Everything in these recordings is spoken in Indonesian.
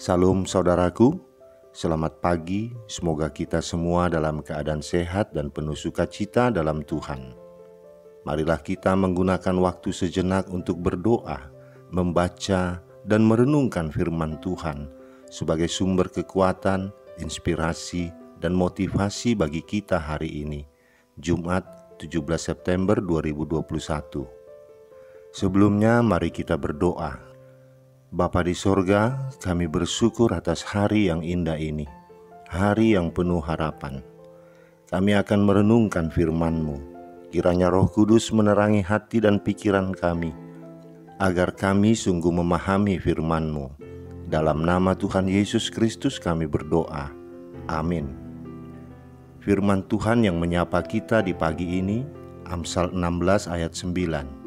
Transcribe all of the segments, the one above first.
Salam saudaraku, selamat pagi. Semoga kita semua dalam keadaan sehat dan penuh sukacita dalam Tuhan. Marilah kita menggunakan waktu sejenak untuk berdoa, membaca, dan merenungkan firman Tuhan sebagai sumber kekuatan, inspirasi, dan motivasi bagi kita hari ini, Jumat 17 September 2021. Sebelumnya mari kita berdoa. Bapa di sorga, kami bersyukur atas hari yang indah ini, hari yang penuh harapan. Kami akan merenungkan firman-Mu. Kiranya Roh Kudus menerangi hati dan pikiran kami, agar kami sungguh memahami firman-Mu. Dalam nama Tuhan Yesus Kristus kami berdoa. Amin. Firman Tuhan yang menyapa kita di pagi ini, Amsal 16 ayat 9.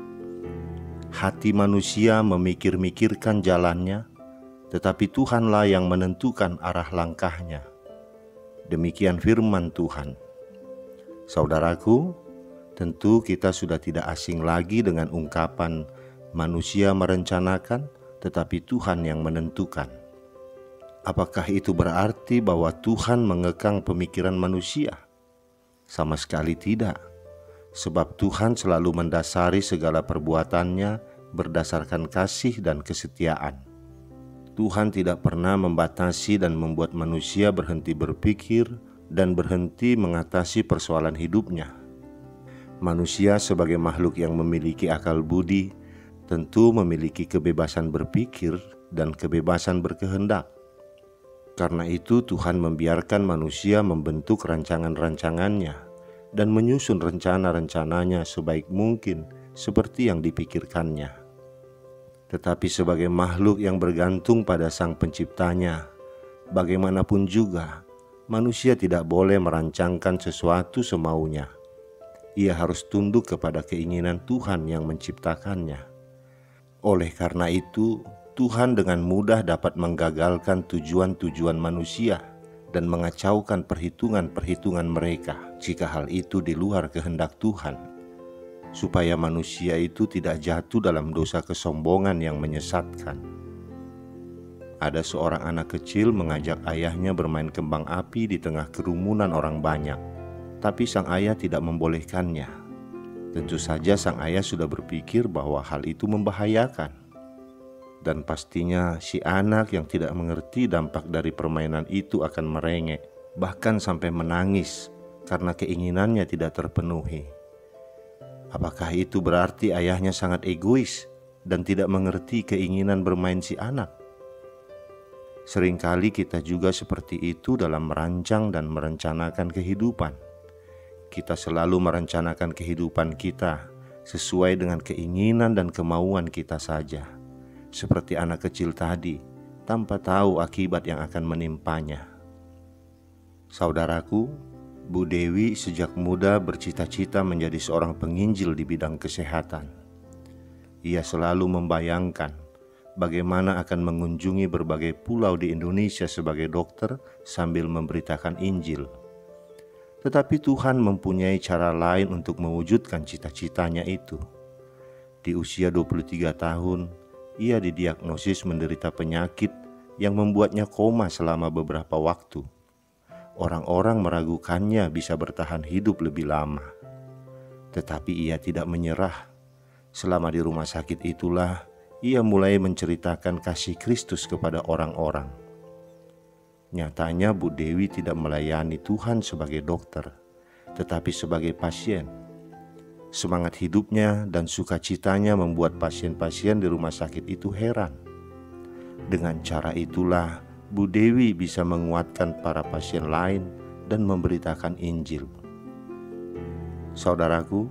Hati manusia memikir-mikirkan jalannya, tetapi Tuhanlah yang menentukan arah langkahnya. Demikian firman Tuhan. Saudaraku, tentu kita sudah tidak asing lagi dengan ungkapan manusia merencanakan, tetapi Tuhan yang menentukan. Apakah itu berarti bahwa Tuhan mengekang pemikiran manusia? Sama sekali tidak. Sebab Tuhan selalu mendasari segala perbuatannya berdasarkan kasih dan kesetiaan. Tuhan tidak pernah membatasi dan membuat manusia berhenti berpikir dan berhenti mengatasi persoalan hidupnya. Manusia sebagai makhluk yang memiliki akal budi tentu memiliki kebebasan berpikir dan kebebasan berkehendak. Karena itu Tuhan membiarkan manusia membentuk rancangan-rancangannya dan menyusun rencana-rencananya sebaik mungkin seperti yang dipikirkannya. Tetapi sebagai makhluk yang bergantung pada Sang Penciptanya, bagaimanapun juga, manusia tidak boleh merancangkan sesuatu semaunya. Ia harus tunduk kepada keinginan Tuhan yang menciptakannya. Oleh karena itu, Tuhan dengan mudah dapat menggagalkan tujuan-tujuan manusia dan mengacaukan perhitungan-perhitungan mereka jika hal itu di luar kehendak Tuhan, supaya manusia itu tidak jatuh dalam dosa kesombongan yang menyesatkan. Ada seorang anak kecil mengajak ayahnya bermain kembang api di tengah kerumunan orang banyak, tapi sang ayah tidak membolehkannya. Tentu saja sang ayah sudah berpikir bahwa hal itu membahayakan. Dan pastinya si anak yang tidak mengerti dampak dari permainan itu akan merengek, bahkan sampai menangis karena keinginannya tidak terpenuhi. Apakah itu berarti ayahnya sangat egois dan tidak mengerti keinginan bermain si anak? Seringkali kita juga seperti itu dalam merancang dan merencanakan kehidupan. Kita selalu merencanakan kehidupan kita sesuai dengan keinginan dan kemauan kita saja. Seperti anak kecil tadi, tanpa tahu akibat yang akan menimpanya. Saudaraku, Bu Dewi sejak muda bercita-cita menjadi seorang penginjil di bidang kesehatan. Ia selalu membayangkan bagaimana akan mengunjungi berbagai pulau di Indonesia sebagai dokter sambil memberitakan Injil. Tetapi Tuhan mempunyai cara lain untuk mewujudkan cita-citanya itu. Di usia 23 tahun, ia didiagnosis menderita penyakit yang membuatnya koma selama beberapa waktu. Orang-orang meragukannya bisa bertahan hidup lebih lama. Tetapi ia tidak menyerah. Selama di rumah sakit itulah, ia mulai menceritakan kasih Kristus kepada orang-orang. Nyatanya Bu Dewi tidak melayani Tuhan sebagai dokter, tetapi sebagai pasien. Semangat hidupnya dan sukacitanya membuat pasien-pasien di rumah sakit itu heran. Dengan cara itulah Bu Dewi bisa menguatkan para pasien lain dan memberitakan Injil. Saudaraku,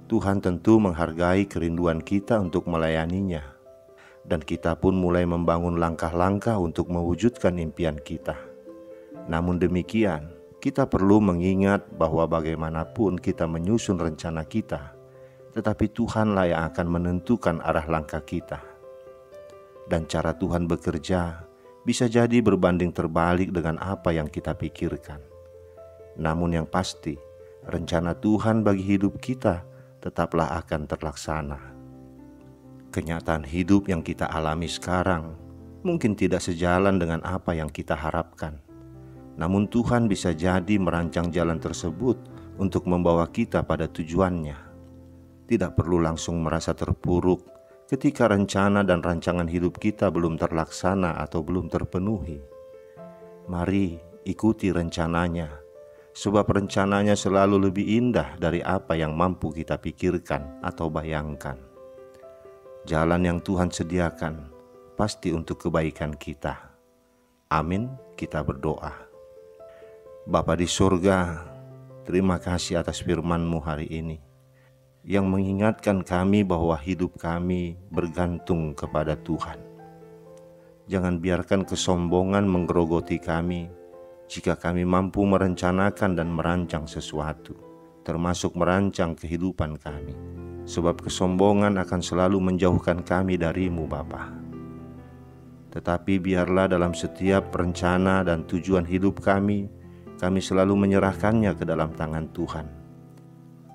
Tuhan tentu menghargai kerinduan kita untuk melayaninya, dan kita pun mulai membangun langkah-langkah untuk mewujudkan impian kita. Namun demikian, kita perlu mengingat bahwa bagaimanapun kita menyusun rencana kita, tetapi Tuhanlah yang akan menentukan arah langkah kita. Dan cara Tuhan bekerja bisa jadi berbanding terbalik dengan apa yang kita pikirkan. Namun yang pasti, rencana Tuhan bagi hidup kita tetaplah akan terlaksana. Kenyataan hidup yang kita alami sekarang mungkin tidak sejalan dengan apa yang kita harapkan. Namun Tuhan bisa jadi merancang jalan tersebut untuk membawa kita pada tujuannya. Tidak perlu langsung merasa terpuruk ketika rencana dan rancangan hidup kita belum terlaksana atau belum terpenuhi. Mari ikuti rencananya, sebab rencananya selalu lebih indah dari apa yang mampu kita pikirkan atau bayangkan. Jalan yang Tuhan sediakan pasti untuk kebaikan kita. Amin, kita berdoa. Bapa di surga, terima kasih atas firman-Mu hari ini, yang mengingatkan kami bahwa hidup kami bergantung kepada Tuhan. Jangan biarkan kesombongan menggerogoti kami jika kami mampu merencanakan dan merancang sesuatu, termasuk merancang kehidupan kami. Sebab kesombongan akan selalu menjauhkan kami dari-Mu Bapa. Tetapi biarlah dalam setiap rencana dan tujuan hidup kami selalu menyerahkannya ke dalam tangan Tuhan.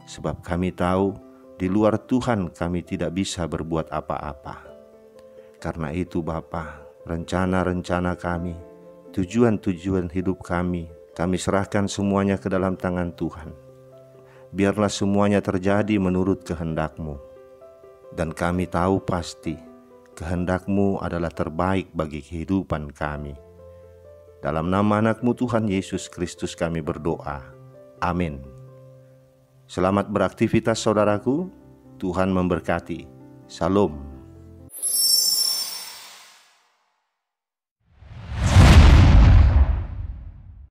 Sebab kami tahu di luar Tuhan kami tidak bisa berbuat apa-apa. Karena itu Bapa, rencana-rencana kami, tujuan-tujuan hidup kami serahkan semuanya ke dalam tangan Tuhan. Biarlah semuanya terjadi menurut kehendak-Mu. Dan kami tahu pasti kehendak-Mu adalah terbaik bagi kehidupan kami. Dalam nama anak-Mu Tuhan Yesus Kristus kami berdoa. Amin. Selamat beraktivitas saudaraku. Tuhan memberkati. Shalom.